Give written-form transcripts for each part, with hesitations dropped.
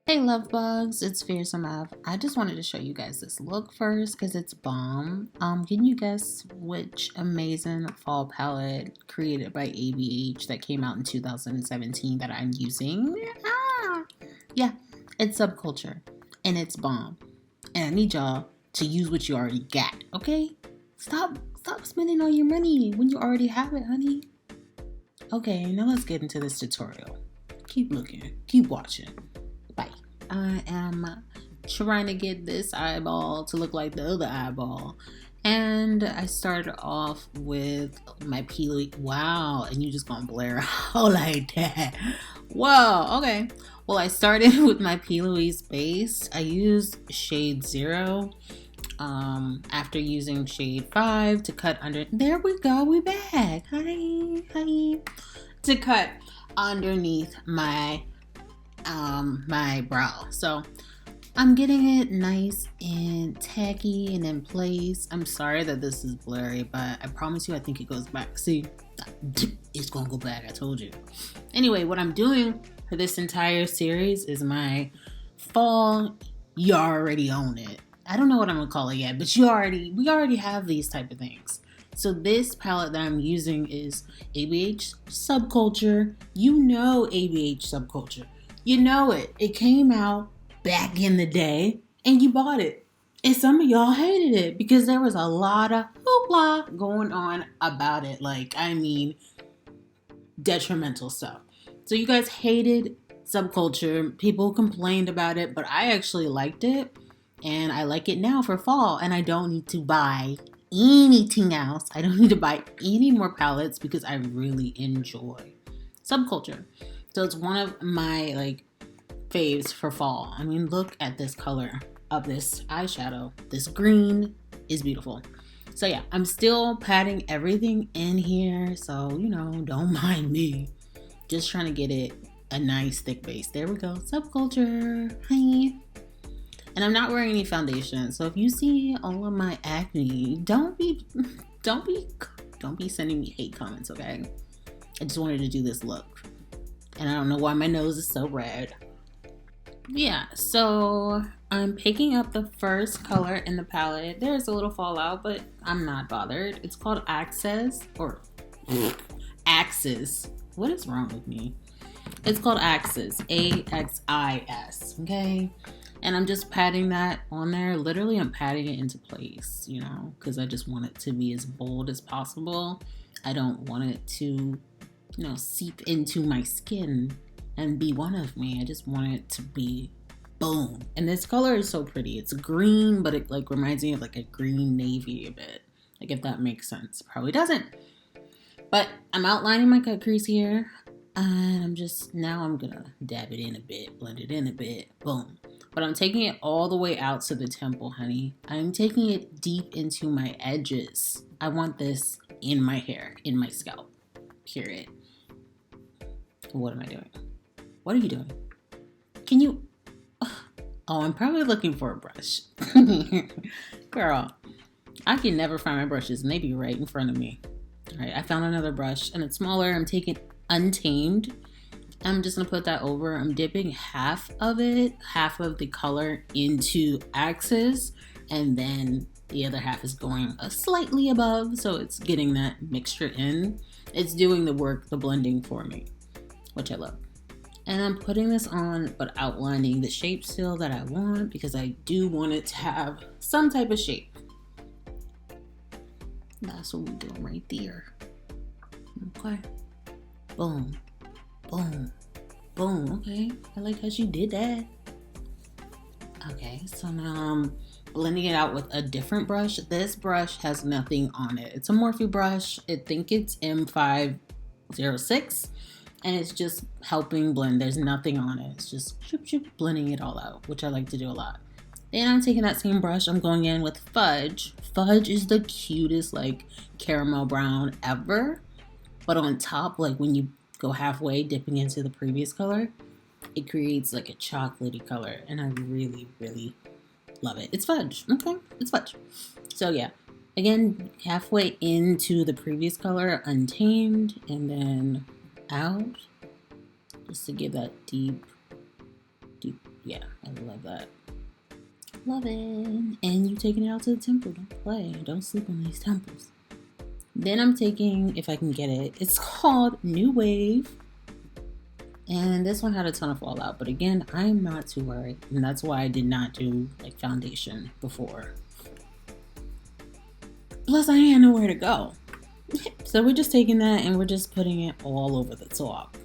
Hey love bugs, it's Fearsome F. I just wanted to show you guys this look first because it's bomb. Can you guess which amazing fall palette created by ABH that came out in 2017 that I'm using? Yeah, it's Subculture and it's bomb. And I need y'all to use what you already got, okay? Stop spending all your money when you already have it, honey. Okay, now let's get into this tutorial. Keep looking, keep watching. Bye. I am trying to get this eyeball to look like the other eyeball. And I started off with my peely. Wow, and you just gonna blare out like that. Whoa, okay. Well, I started with my P. Louise base. I used shade 0 after using shade 5 to cut under. There we go, we back. Hi. To cut underneath my my brow. So I'm getting it nice and tacky and in place. I'm sorry that this is blurry, but I promise you I think it goes back. See, it's gonna go back, I told you. Anyway, what I'm doing for this entire series is my fall. You already own it. I don't know what I'm gonna call it yet, but we already have these type of things. So this palette that I'm using is ABH Subculture. You know ABH Subculture. You know it. It came out back in the day and you bought it. And some of y'all hated it because there was a lot of hoopla going on about it. Detrimental stuff. So you guys hated Subculture. People complained about it, but I actually liked it. And I like it now for fall. And I don't need to buy anything else. I don't need to buy any more palettes because I really enjoy Subculture. So it's one of my faves for fall. I mean, look at this color of this eyeshadow. This green is beautiful. So yeah, I'm still patting everything in here. So, don't mind me. Just trying to get it a nice thick base. There we go. Subculture. Hi. And I'm not wearing any foundation. So if you see all of my acne, don't be sending me hate comments, okay? I just wanted to do this look. And I don't know why my nose is so red. Yeah, so I'm picking up the first color in the palette. There's a little fallout, but I'm not bothered. It's called Axis. Axis. What is wrong with me? It's called Axis. Axis. Okay? And I'm just patting that on there. Literally, I'm patting it into place, because I just want it to be as bold as possible. I don't want it to seep into my skin and be one of me. I just want it to be boom. And this color is so pretty. It's green, but it reminds me of a green navy a bit. If that makes sense. Probably doesn't. But I'm outlining my cut crease here. And I'm gonna dab it in a bit, blend it in a bit, boom. But I'm taking it all the way out to the temple, honey. I'm taking it deep into my edges. I want this in my hair, in my scalp, period. What am I doing? What are you doing? Can you... Oh, I'm probably looking for a brush. Girl, I can never find my brushes and they be right in front of me. All right, I found another brush and it's smaller. I'm taking Untamed. I'm just gonna put that over. I'm dipping half of the color into Axis, and then the other half is going slightly above, so it's getting that mixture in. It's doing the work, the blending for me, which I love. And I'm putting this on, but outlining the shape still that I want because I do want it to have some type of shape. That's what we're doing right there. Okay. Boom. Boom. Boom. Okay. I like how she did that. Okay. So now I'm blending it out with a different brush. This brush has nothing on it. It's a Morphe brush. I think it's M506. And it's just helping blend. There's nothing on it. It's just blending it all out, which I like to do a lot. Then I'm taking that same brush. I'm going in with Fudge. Fudge is the cutest caramel brown ever. But on top, when you go halfway, dipping into the previous color, it creates a chocolatey color. And I really, really love it. It's Fudge. Okay, it's Fudge. So yeah, again, halfway into the previous color, Untamed, and then out, just to give that deep Yeah, I love that. Love it. And you taking it out to the temple. Don't play. Don't sleep on these temples. Then I'm taking, if I can get it, it's called New Wave. And this one had a ton of fallout. But again, I'm not too worried. And that's why I did not do like foundation before. Plus, I had nowhere to go. So we're just taking that and we're just putting it all over the top.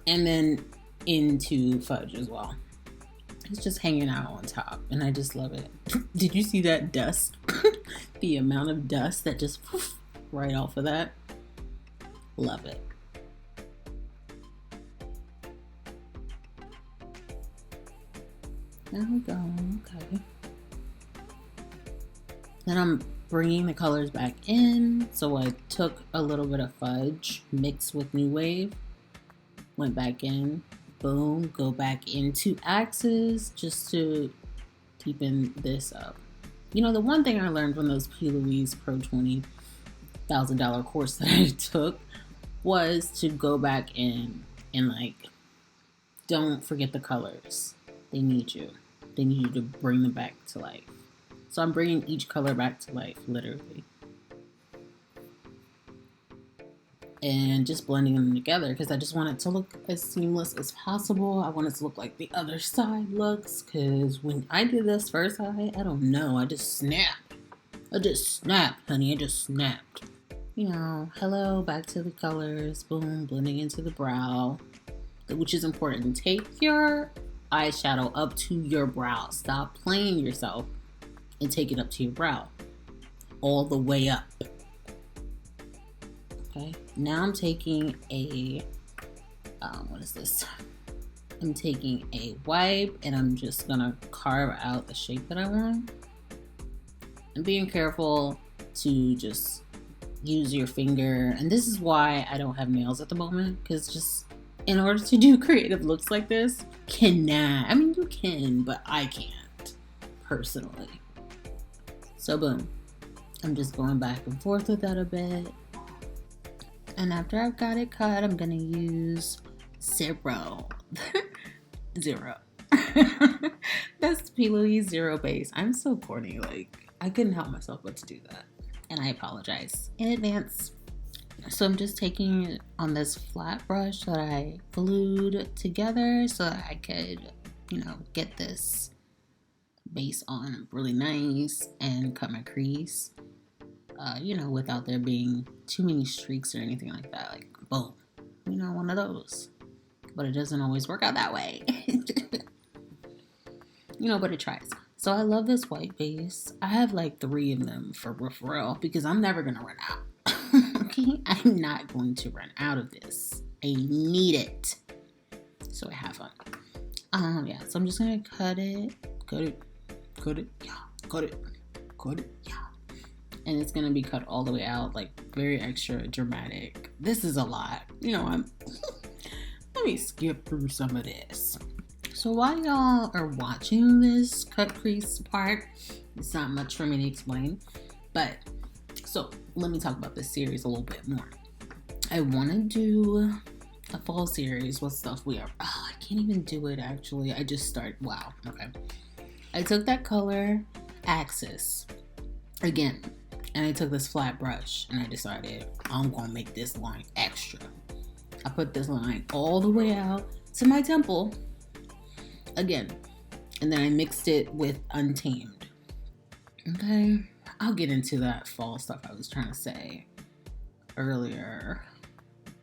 And then into fudge as well. It's just hanging out on top and I just love it. Did you see that dust? The amount of dust that just right off of that. Love it. There we go. Okay. Then I'm bringing the colors back in. So I took a little bit of fudge mixed with New Wave. Went back in. Boom, go back into axes just to deepen this up. You know, the one thing I learned from those Pt.1 Pro $20,000 course that I took was to go back in and like, don't forget the colors. They need you. They need you to bring them back to life. So I'm bringing each color back to life, literally. And just blending them together because I just want it to look as seamless as possible. I want it to look like the other side looks because when I did this first eye, I don't know, I just snapped. Honey, I just snapped. You know, hello, back to the colors, boom, blending into the brow, which is important. Take your eyeshadow up to your brow. Stop playing yourself and take it up to your brow. All the way up. Okay, now I'm taking a, what is this? I'm taking a wipe and I'm just gonna carve out the shape that I want. And being careful to just use your finger. And this is why I don't have nails at the moment, because just in order to do creative looks like this, cannot. I mean, you can, but I can't, personally. So boom, I'm just going back and forth with that a bit. And after I've got it cut, I'm gonna use Zero. That's Pt.1 Zero base. I'm so corny, like I couldn't help myself but to do that. And I apologize in advance. So I'm just taking it on this flat brush that I glued together so that I could, you know, get this base on really nice and cut my crease. You know, without there being too many streaks or anything like that. Like, boom, you know, one of those. But it doesn't always work out that way. You know, but it tries. So I love this white base. I have like 3 of them for real because I'm never going to run out. Okay? I'm not going to run out of this. I need it. So I have fun. Yeah, so I'm just going to cut it, yeah. And it's gonna be cut all the way out, like very extra dramatic. This is a lot, you know. Let me skip through some of this. So while y'all are watching this cut crease part, it's not much for me to explain, but so let me talk about this series a little bit more. I want to do a fall series with stuff we are. Oh, I can't even do it actually. I just started. Wow. Okay. I took that color Axis again. And I took this flat brush and I decided I'm going to make this line extra. I put this line all the way out to my temple again. And then I mixed it with Untamed. Okay. I'll get into that fall stuff I was trying to say earlier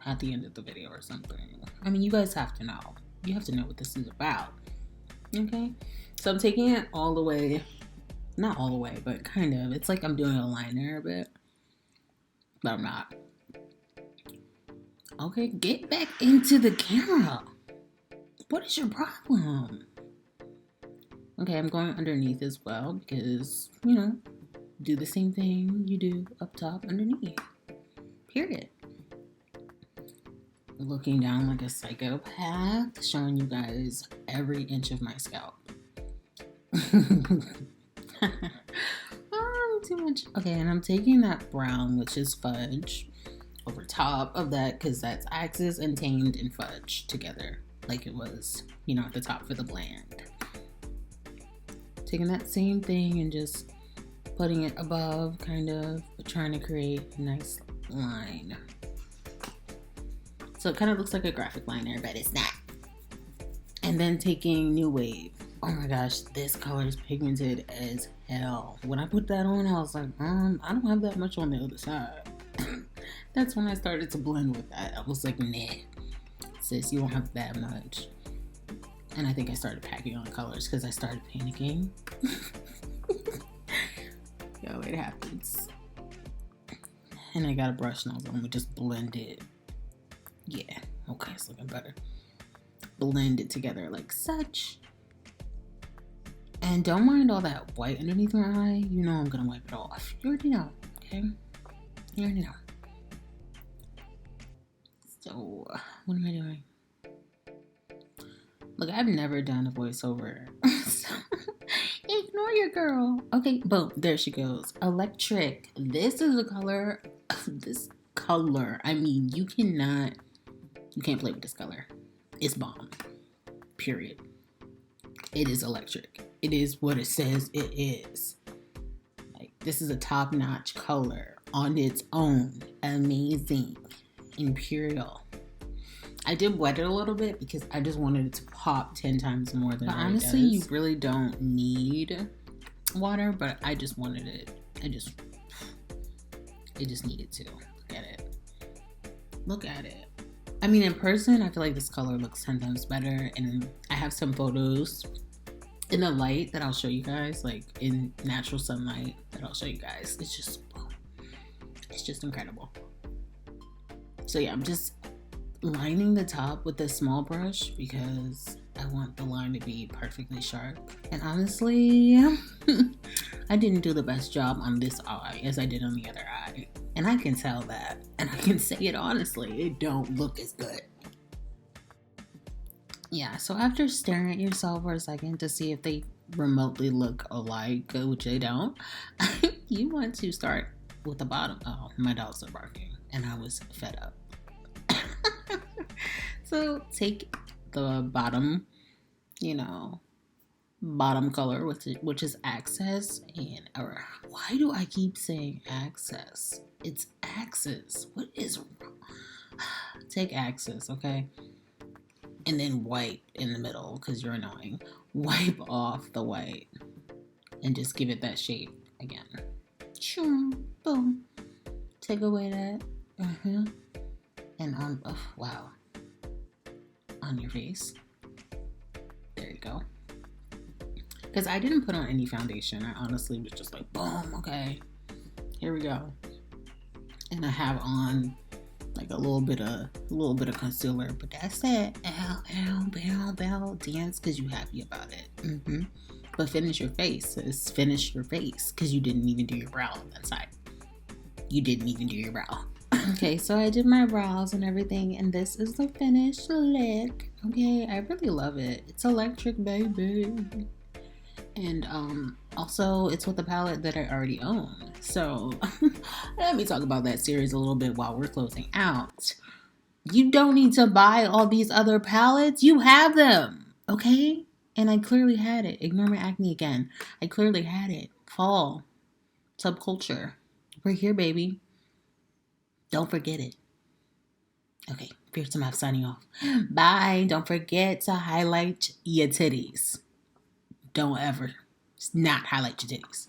at the end of the video or something. I mean, you guys have to know. You have to know what this is about. Okay. So I'm taking it all the way. Not all the way, but kind of. It's like I'm doing a liner a bit. But I'm not. Okay, get back into the camera. What is your problem? Okay, I'm going underneath as well because, you know, do the same thing you do up top underneath. Period. Looking down like a psychopath, showing you guys every inch of my scalp. Too much. Okay, and I'm taking that brown, which is fudge, over top of that because that's Axis and Tamed and fudge together. like it was, you know, at the top for the blend. Taking that same thing and just putting it above, kind of, but trying to create a nice line. So it kind of looks like a graphic liner, but it's not. And then taking New Wave. Oh my gosh, this color is pigmented as hell. When I put that on, I was like, I don't have that much on the other side. That's when I started to blend with that. I was like, nah, sis, you don't have that much. And I think I started packing on colors because I started panicking. Yo, it happens. And I got a brush nozzle and we just blend it. Yeah, okay, it's looking better. Blend it together like such. And don't mind all that white underneath my eye. You know I'm gonna wipe it off. You already know, okay? You already know. So, what am I doing? Look, I've never done a voiceover. So, ignore your girl. Okay, boom, there she goes. Electric. This is the color. This color. I mean, you can't play with this color. It's bomb. Period. It is electric. It is what it says it is. Like, this is a top-notch color on its own. Amazing. Imperial. I did wet it a little bit because I just wanted it to pop 10 times more than it does. Honestly, you really don't need water, but I just wanted it. It just needed to. Look at it. Look at it. I mean, in person, I feel like this color looks 10 times better. And I have some photos in the light that I'll show you guys, like in natural sunlight that I'll show you guys. It's just incredible. So yeah, I'm just lining the top with this small brush because I want the line to be perfectly sharp. And honestly, I didn't do the best job on this eye as I did on the other eye. And I can tell that. And I can say it honestly, it don't look as good. Yeah, so after staring at yourself for a second to see if they remotely look alike, which they don't, you want to start with the bottom. Oh, my dogs are barking and I was fed up. So take the bottom, bottom color, which is Access, and why do I keep saying Access? It's Axis. What is wrong? Take Access, okay? And then white in the middle because you're annoying. Wipe off the white and just give it that shape again. Sure, boom. Take away that. And wow. On your face. There you go. Because I didn't put on any foundation. I honestly was just like, boom, okay. Here we go. And I have on like a little bit of concealer, but that's it. Ow, dance because you're happy about it. But finish your face. Sis. Finish your face because you didn't even do your brow on that side. You didn't even do your brow. Okay, so I did my brows and everything, and this is the finished look. Okay, I really love it. It's electric, baby. And also it's with a palette that I already own. So let me talk about that series a little bit while we're closing out. You don't need to buy all these other palettes. You have them, okay? And I clearly had it. Ignore my acne again. I clearly had it. Fall. Subculture. We're here, baby. Don't forget it. Okay, Fearsome F signing off. Bye. Don't forget to highlight your titties. Don't ever not highlight your titties.